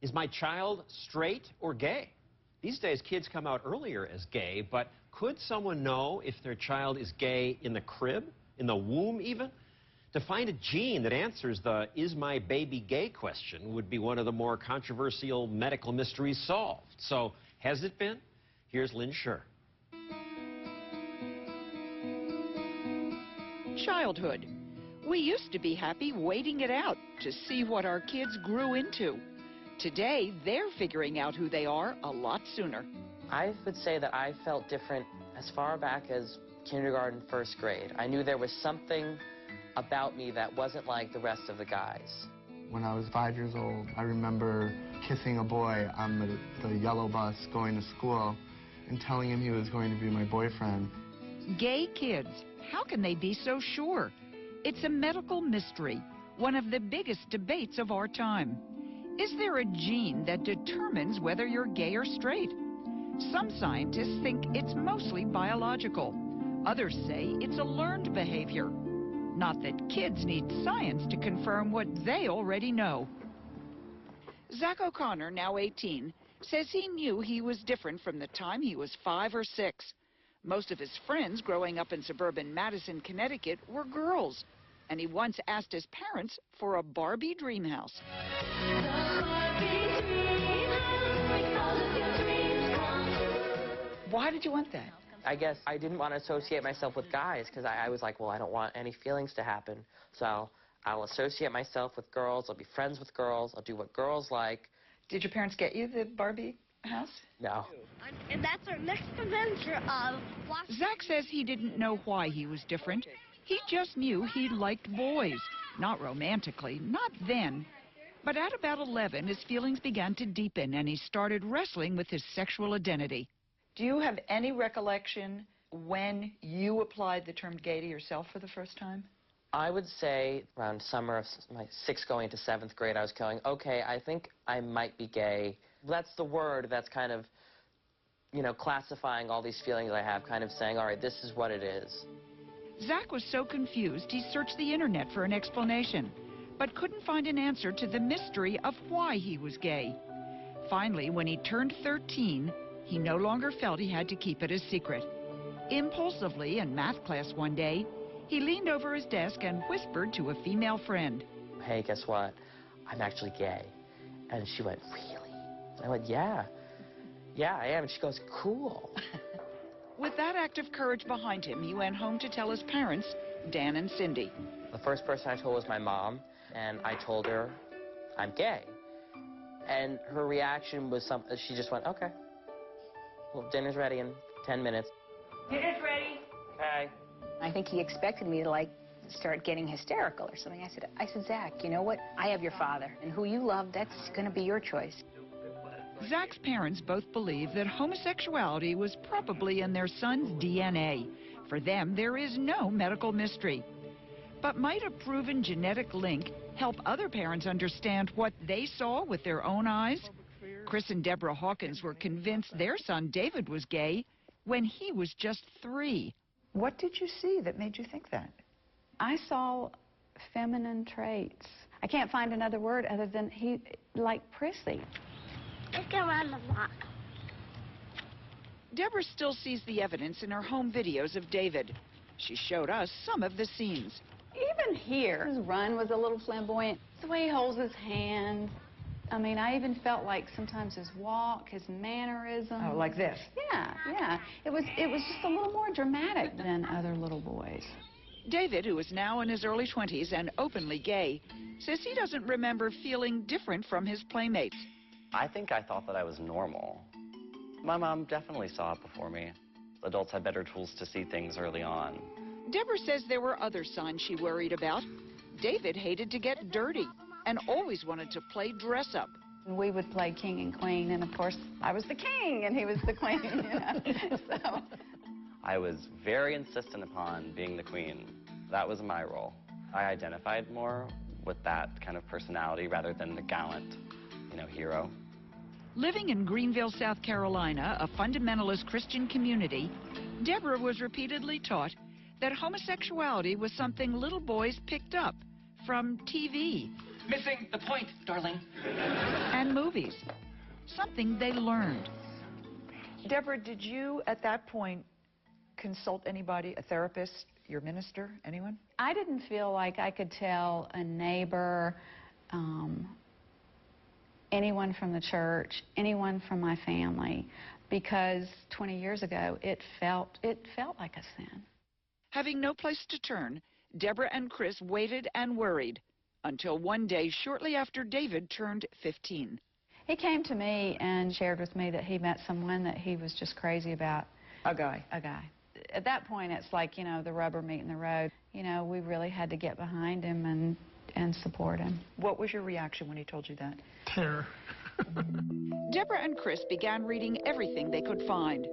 Is my child straight or gay? These days, kids come out earlier as gay, but could someone know if their child is gay in the crib, in the womb even? To find a gene that answers the "is my baby gay" question would be one of the more controversial medical mysteries solved. So, has it been? Here's Lynn Scher. Childhood. We used to be happy waiting it out to see what our kids grew into. Today, they're figuring out who they are a lot sooner. I would say that I felt different as far back as kindergarten, first grade. I knew there was something about me that wasn't like the rest of the guys. When I was 5 years old, I remember kissing a boy on the yellow bus going to school and telling him he was going to be my boyfriend. Gay kids, how can they be so sure? It's a medical mystery, one of the biggest debates of our time. Is there a gene that determines whether you're gay or straight? Some scientists think it's mostly biological. Others say it's a learned behavior. Not that kids need science to confirm what they already know. Zach O'Connor, now 18, says he knew he was different from the time he was 5 or 6. Most of his friends growing up in suburban Madison, Connecticut were girls. And he once asked his parents for a Barbie dream house. Why did you want that? I guess I didn't want to associate myself with guys because I was like, well, I don't want any feelings to happen. So I'll associate myself with girls. I'll be friends with girls. I'll do what girls like. Did your parents get you the Barbie house? No. And that's our next adventure of watching. Zach says he didn't know why he was different. He just knew he liked boys. Not romantically, not then. But at about 11, his feelings began to deepen and he started wrestling with his sexual identity. Do you have any recollection when you applied the term gay to yourself for the first time? I would say around summer of my 6th going to 7th grade, I was going, okay, I think I might be gay. That's the word that's kind of, you know, classifying all these feelings I have, kind of saying, all right, this is what it is. Zach was so confused he searched the internet for an explanation, but couldn't find an answer to the mystery of why he was gay. Finally, when he turned 13, he no longer felt he had to keep it a secret. Impulsively, in math class one day, he leaned over his desk and whispered to a female friend. Hey, guess what? I'm actually gay. And she went, really? I went, yeah. Yeah, I am. And she goes, cool. With that act of courage behind him, he went home to tell his parents, Dan and Cindy. The first person I told was my mom, and I told her I'm gay. And her reaction was she just went, okay. Well, dinner's ready in 10 minutes. Dinner's ready. Okay. I think he expected me to, like, start getting hysterical or something. I said, Zach, you know what? I have your father, and who you love, that's going to be your choice. Zach's parents both believe that homosexuality was probably in their son's DNA. For them, there is no medical mystery. But might a proven genetic link help other parents understand what they saw with their own eyes? Chris and Deborah Hawkins were convinced their son David was gay when he was just 3. What did you see that made you think that? I saw feminine traits. I can't find another word other than he liked prissy. Look around the block. Deborah still sees the evidence in her home videos of David. She showed us some of the scenes. Even here, his run was a little flamboyant. The way he holds his hand. I mean, I even felt like sometimes his walk, his mannerism. Oh, like this? Yeah, yeah. It was just a little more dramatic than other little boys. David, who is now in his early 20s and openly gay, says he doesn't remember feeling different from his playmates. I think I thought that I was normal. My mom definitely saw it before me. Adults have better tools to see things early on. Deborah says there were other signs she worried about. David hated to get dirty and always wanted to play dress-up. We would play king and queen, and of course, I was the king and he was the queen, you know. So. I was very insistent upon being the queen. That was my role. I identified more with that kind of personality rather than the gallant, hero. Living in Greenville, South Carolina, a fundamentalist Christian community, Deborah was repeatedly taught that homosexuality was something little boys picked up from TV. missing the point, darling. And movies, something they learned. Deborah, did you at that point consult anybody, a therapist, your minister, anyone? I didn't feel like I could tell a neighbor, anyone from the church, anyone from my family, because 20 years ago it felt like a sin. Having no place to turn, Deborah and Chris waited and worried until one day shortly after David turned 15. He came to me and shared with me that he met someone that he was just crazy about. A guy. At that point, it's like, you know, the rubber meeting the road. You know, we really had to get behind him and support him. What was your reaction when he told you that? Terror. Deborah and Chris began reading everything they could find.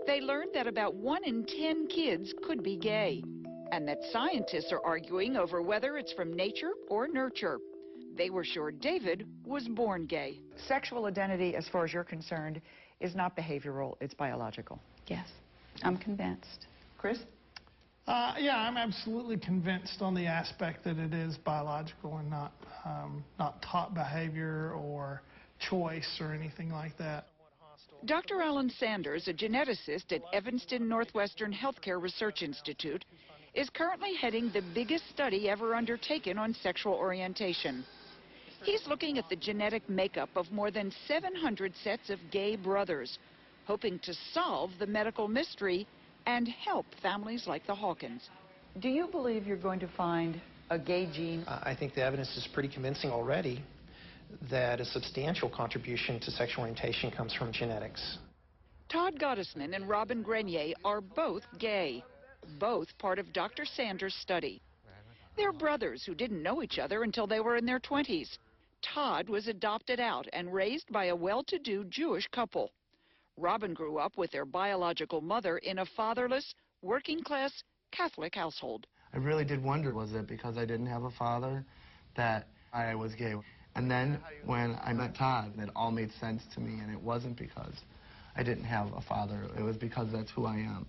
They learned that about 1 in 10 kids could be gay, and that scientists are arguing over whether it's from nature or nurture. They were sure David was born gay. Sexual identity, as far as you're concerned, is not behavioral, it's biological. Yes, I'm convinced. Chris? Yeah, I'm absolutely convinced on the aspect that it is biological and not taught behavior or choice or anything like that. Dr. Alan Sanders, a geneticist at Evanston Northwestern Healthcare Research Institute, is currently heading the biggest study ever undertaken on sexual orientation. He's looking at the genetic makeup of more than 700 sets of gay brothers, hoping to solve the medical mystery and help families like the Hawkins. Do you believe you're going to find a gay gene? I think the evidence is pretty convincing already that a substantial contribution to sexual orientation comes from genetics. Todd Gottesman and Robin Grenier are both gay, both part of Dr. Sanders' study. They're brothers who didn't know each other until they were in their 20s. Todd was adopted out and raised by a well-to-do Jewish couple. Robin grew up with their biological mother in a fatherless, working-class Catholic household. I really did wonder, was it because I didn't have a father that I was gay? And then when I met Todd, it all made sense to me, and it wasn't because I didn't have a father. It was because that's who I am.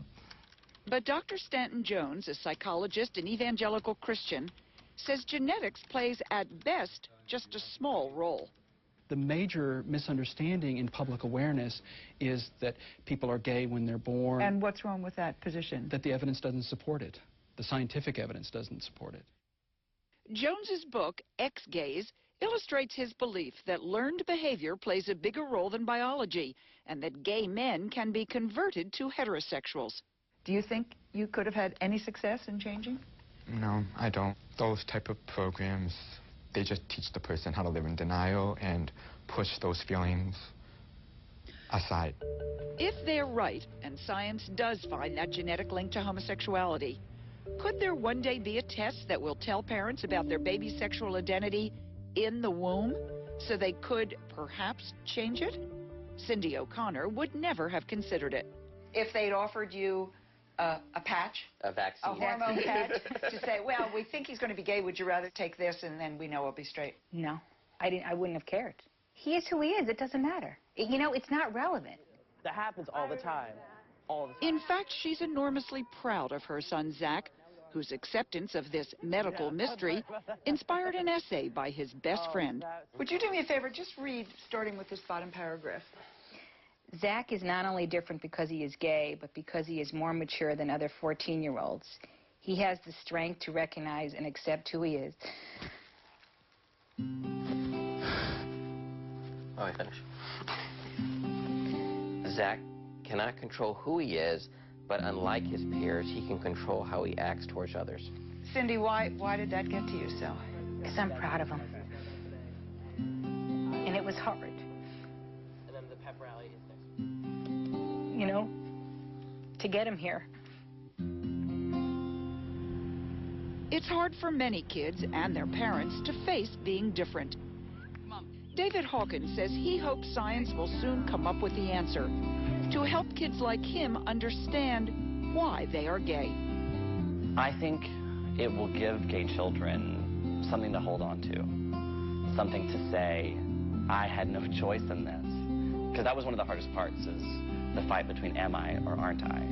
But Dr. Stanton Jones, a psychologist and evangelical Christian, says genetics plays at best just a small role. The major misunderstanding in public awareness is that people are gay when they're born. And what's wrong with that position? That the evidence doesn't support it. The scientific evidence doesn't support it. Jones's book, Ex-Gays, illustrates his belief that learned behavior plays a bigger role than biology, and that gay men can be converted to heterosexuals. Do you think you could have had any success in changing? No, I don't. Those type of programs, they just teach the person how to live in denial and push those feelings aside. If they're right, and science does find that genetic link to homosexuality, could there one day be a test that will tell parents about their baby's sexual identity in the womb, so they could perhaps change it? Cindy O'Connor would never have considered it. If they'd offered you a patch, A vaccine. a hormone patch, to say, well, we think he's going to be gay, would you rather take this and then we know he'll be straight? No, I wouldn't have cared. He is who he is. It doesn't matter. You know, it's not relevant. That happens all the time. All the time. In fact, she's enormously proud of her son, Zach, whose acceptance of this medical mystery inspired an essay by his best friend. Would you do me a favor? Just read, starting with this bottom paragraph. Zach is not only different because he is gay, but because he is more mature than other 14-year-olds. He has the strength to recognize and accept who he is. Oh, I finished. Zach cannot control who he is, but unlike his peers, he can control how he acts towards others. Cindy, why did that get to you so? Because I'm proud of him. And it was hard. And then the pep rally is next. You know, to get him here. It's hard for many kids and their parents to face being different. David Hawkins says he hopes science will soon come up with the answer to help kids like him understand why they are gay. I think it will give gay children something to hold on to, something to say, I had no choice in this. Because that was one of the hardest parts, is the fight between am I or aren't I.